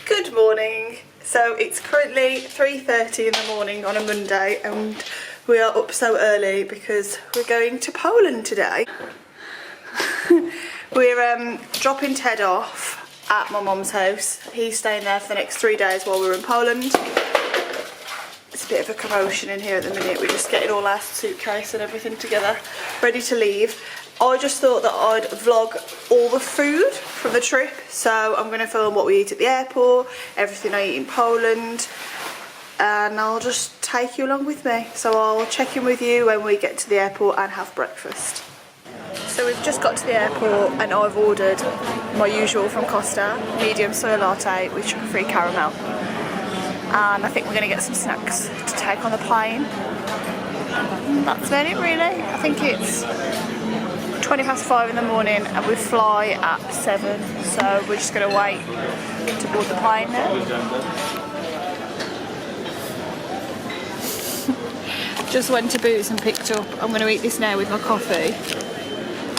Good morning. So it's currently 3:30 in the morning on a Monday and we are up so early because we're going to Poland today. We're dropping Ted off at my mum's house. He's staying there for the next 3 days while we're in Poland. It's a bit of a commotion in here at the minute. We're just getting all our suitcase and everything together, ready to leave. I just thought that I'd vlog all the food from the trip. So I'm going to film what we eat at the airport, everything I eat in Poland, and I'll just take you along with me. So I'll check in with you when we get to the airport and have breakfast. So we've just got to the airport and I've ordered my usual from Costa, medium soy latte with sugar-free caramel. And I think we're going to get some snacks to take on the plane. That's about it really. I think it's 5:20 in the morning and we fly at 7, so we're just going to wait to board the plane now. Just went to Boots and picked up, I'm going to eat this now with my coffee,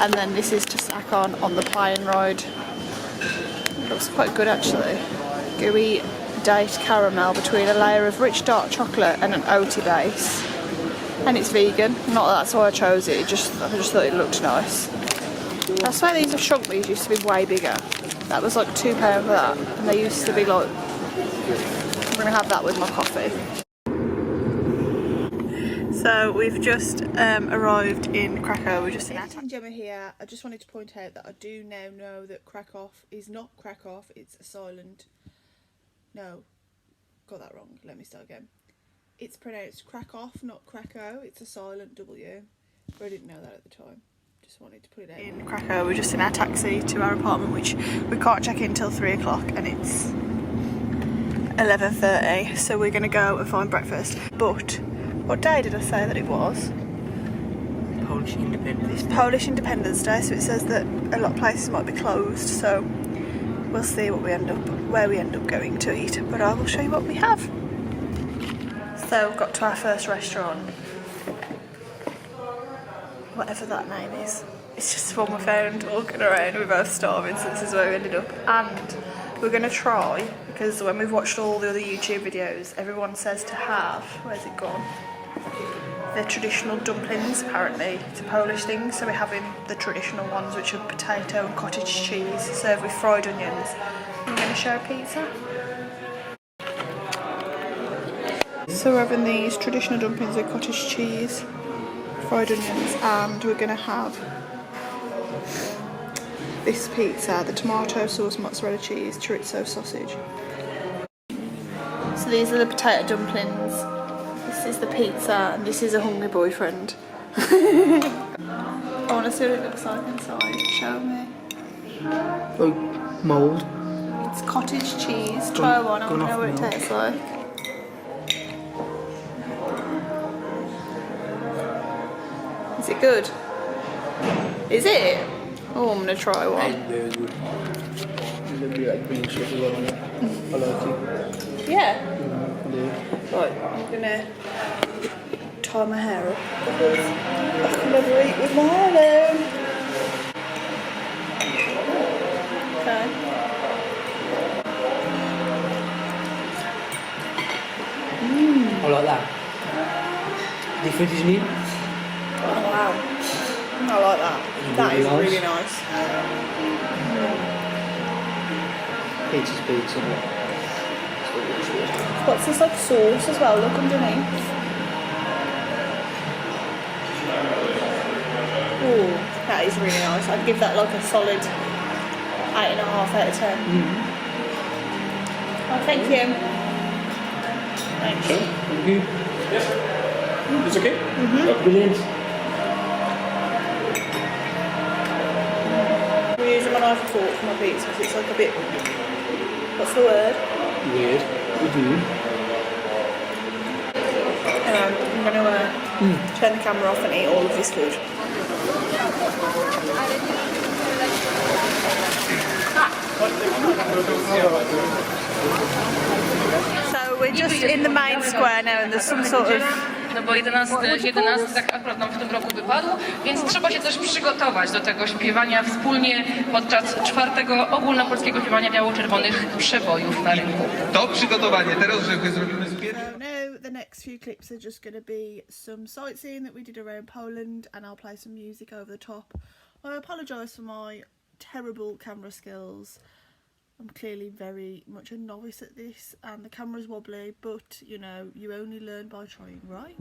and then this is to snack on the plane ride. It looks quite good actually. Gooey date caramel between a layer of rich dark chocolate and an oaty base. And it's vegan, not that that's why I chose it, I just thought it looked nice. I swear these have shrunk, these used to be way bigger. That was like £2 for that, and they used to be like, I'm going to have that with my coffee. So we've just arrived in Krakow, we're just in Gemma here. I just wanted to point out that I do now know that Krakow is not Krakow, it's a silent, no, got that wrong, let me start again. It's pronounced Krakow, not Krakow. It's a silent W. But I didn't know that at the time. Just wanted to put it out. In Krakow, we're just in our taxi to our apartment, which we can't check in until 3 o'clock, and it's 11:30. So we're going to go and find breakfast. But what day did I say that it was? Polish Independence. It's Polish Independence Day, so it says that a lot of places might be closed. So we'll see where we end up going to eat. But I will show you what we have. So we've got to our first restaurant, whatever that name is. It's just one we found walking around. We're both starving, so this is where we ended up. And we're going to try, because when we've watched all the other YouTube videos, everyone says to have, where's it gone? The traditional dumplings, apparently. It's a Polish thing, so we're having the traditional ones, which are potato and cottage cheese, served with fried onions. We're going to share a pizza. So we're having these traditional dumplings with cottage cheese, fried onions, and we're going to have this pizza, the tomato sauce, mozzarella cheese, chorizo sausage. So these are the potato dumplings, this is the pizza, and this is a hungry boyfriend. I want to see what it looks like inside, show me. Oh, mould. It's cottage cheese, try one, I want to know what it tastes like. Is it good? Is it? Oh, I'm gonna try one. It's very good. A little bit like green sugar on it. I like it. Yeah. Yeah. Right, I'm gonna tie my hair up because I can never eat with my hair down. Okay. I like that. Different, isn't it? Oh, wow. I like that. That is really nice. Pizza's pizza. What's this like sauce as well? Look underneath. Oh, that is really nice. I'd give that like a solid 8.5 out of 10. Oh, thank you. Thanks. Thank you. Yes. It's okay? Oh, brilliant. We're using my knife and fork for my pizza because it's like a bit, what's the word? Weird. I'm going to turn the camera off and eat all of this food. So we're just in the main square now and there's some sort of no bo 11 tak akurat nam w tym roku wypadł, więc trzeba się też przygotować do tego śpiewania wspólnie podczas 4. ogólnopolskiego śpiewania biało-czerwonych przebojów na rynku. To przygotowanie teraz, żeby zrobimy z So now the next few clips are just going to be some sightseeing that we did around Poland, and I'll play some music over the top. I apologise for my terrible camera skills. I'm clearly very much a novice at this and the camera's wobbly, but you know, you only learn by trying, right?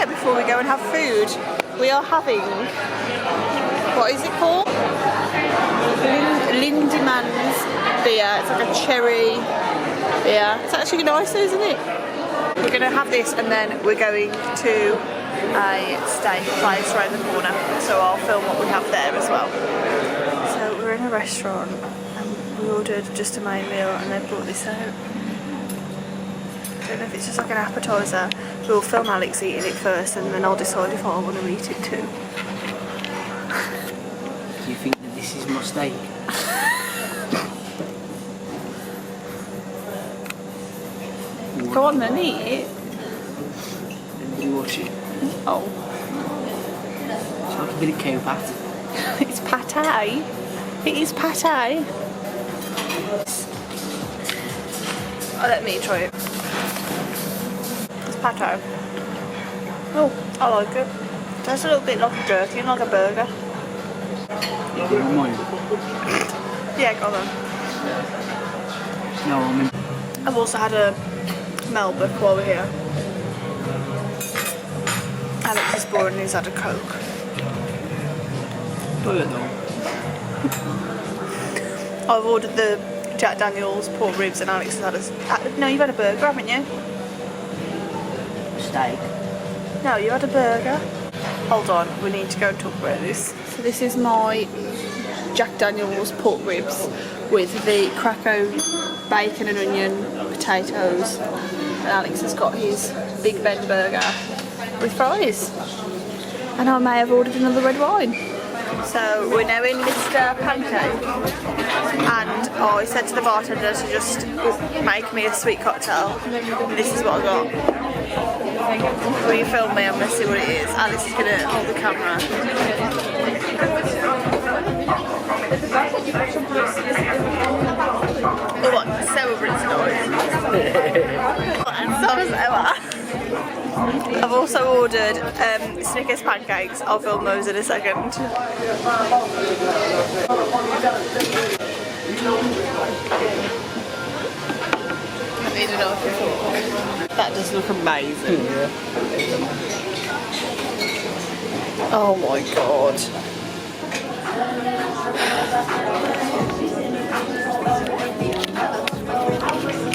Before we go and have food, we are having, what is it called? Lindemann's beer. It's like a cherry beer. It's actually nice, isn't it? We're going to have this and then we're going to a steak place around the corner, so I'll film what we have there as well. So we're in a restaurant and we ordered just a main meal and they brought this out. I don't know if it's just like an appetiser. We'll film Alex eating it first and then I'll decide if I want to eat it too. Do you think that this is my steak? Go on then, eat it. Then you watch it. Oh. It's like a bit of cow pat. It's pate. It is pate. Oh, let me try it. It's pate. Oh, I like it. Tastes a little bit like a jerky, like a burger. You don't mind? Yeah, go on then. No, I mean... I've also had a Melbourne while we're here. Alex is bored and he's had a Coke. I've ordered the Jack Daniel's pork ribs and Alex has had a... No, you've had a burger, haven't you? Steak? No, you had a burger. Hold on, we need to go and talk about this. So this is my Jack Daniel's pork ribs with the Krakow bacon and onion, potatoes, and Alex has got his Big Ben burger with fries. And I may have ordered another red wine. So we're now in Mr. Pancake, and I said to the bartender to just make me a sweet cocktail. This is what I got. Will you film me? I'm going to see what it is. Alex is going to hold the camera. Oh, what? Celebrant noise. I've also ordered Snickers pancakes. I'll film those in a second. I need an open fork. That does look amazing. Yeah. Oh my god.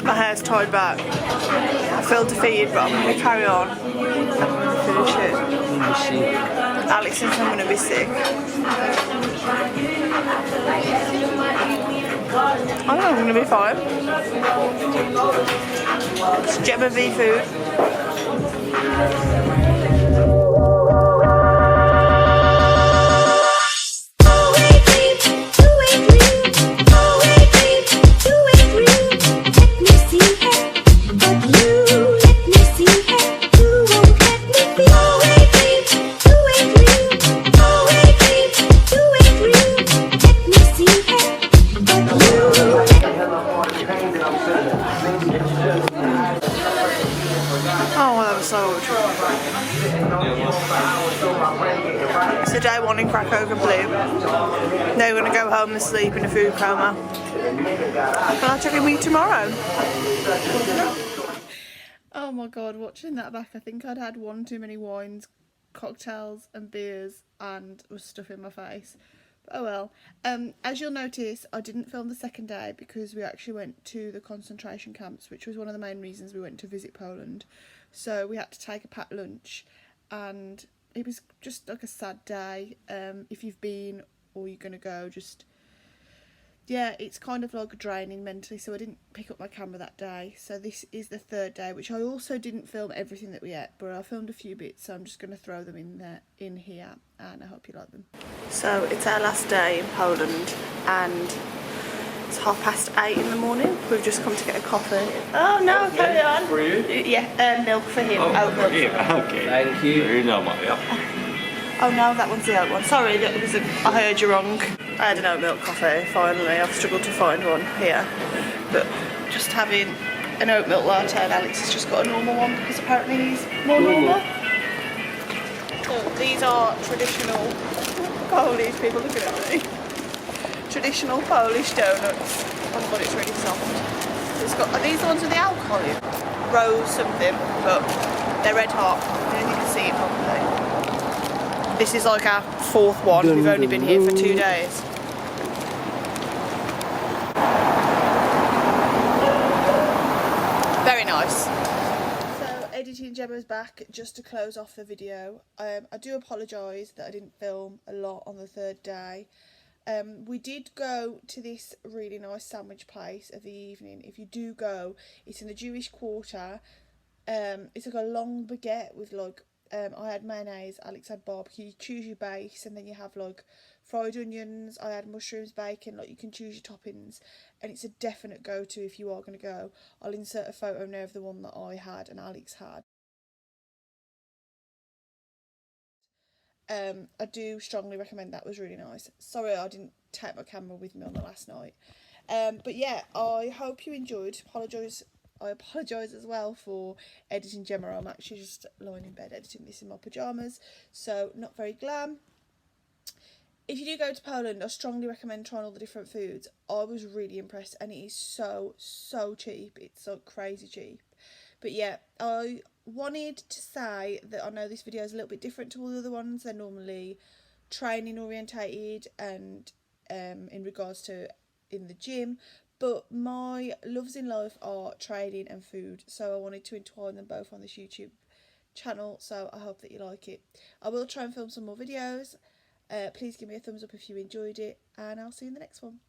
My hair's tied back. I feel defeated, but I'm going to carry on. I'm going to finish it. Alex thinks I'm going to be sick. I don't know, I'm going to be fine. It's Gemma V food. Oh, that was so good. everyone in Krakow Poland. They're going to go home and sleep in a food coma. But I'll check in with you tomorrow. Oh my god, watching that back, I think I'd had one too many wines, cocktails and beers and was stuff in my face. But oh well. As you'll notice, I didn't film the second day because we actually went to the concentration camps, which was one of the main reasons we went to visit Poland. So we had to take a packed lunch and it was just like a sad day. If you've been or you're going to go, just... yeah, it's kind of like draining mentally, so I didn't pick up my camera that day. So this is the third day, which I also didn't film everything that we ate, but I filmed a few bits, so I'm just going to throw them in here, and I hope you like them. So it's our last day in Poland, and it's 8:30 in the morning. We've just come to get a coffee. Oh no, carry on. For you? Yeah, milk for him. Oat milk. Okay. Thank you. Oh no, that one's the oat one. Sorry, that was I heard you wrong. I had an oat milk coffee, finally. I've struggled to find one here. But just having an oat milk latte, and Alex has just got a normal one because apparently he's more normal. So these are traditional Polish, people looking at me. Traditional Polish doughnuts. Oh my god, it's really soft. It's got, are these the ones with the alcohol in? Rose something, but they're red hot. I don't think you can see it properly. This is like our fourth one. We've only been here for 2 days. Very nice. So editing Gemma's back just to close off the video. I do apologise that I didn't film a lot on the third day. We did go to this really nice sandwich place of the evening. If you do go, it's in the Jewish quarter. It's like a long baguette with like I had mayonnaise, Alex had barbecue. You choose your base and then you have like fried onions. I had mushrooms, bacon, like you can choose your toppings, and it's a definite go-to if you are going to go. I'll insert a photo now of the one that I had and Alex had. I do strongly recommend that. Was really nice. Sorry I didn't take my camera with me on the last night. But yeah, I hope you enjoyed. I apologise as well for editing Gemma. I'm actually just lying in bed editing this in my pyjamas, so not very glam. If you do go to Poland, I strongly recommend trying all the different foods. I was really impressed, and it is so cheap. It's like crazy cheap. But yeah, I wanted to say that I know this video is a little bit different to all the other ones. They're normally training orientated and in regards to in the gym. But my loves in life are trading and food, so I wanted to entwine them both on this YouTube channel, so I hope that you like it. I will try and film some more videos. Please give me a thumbs up if you enjoyed it, and I'll see you in the next one.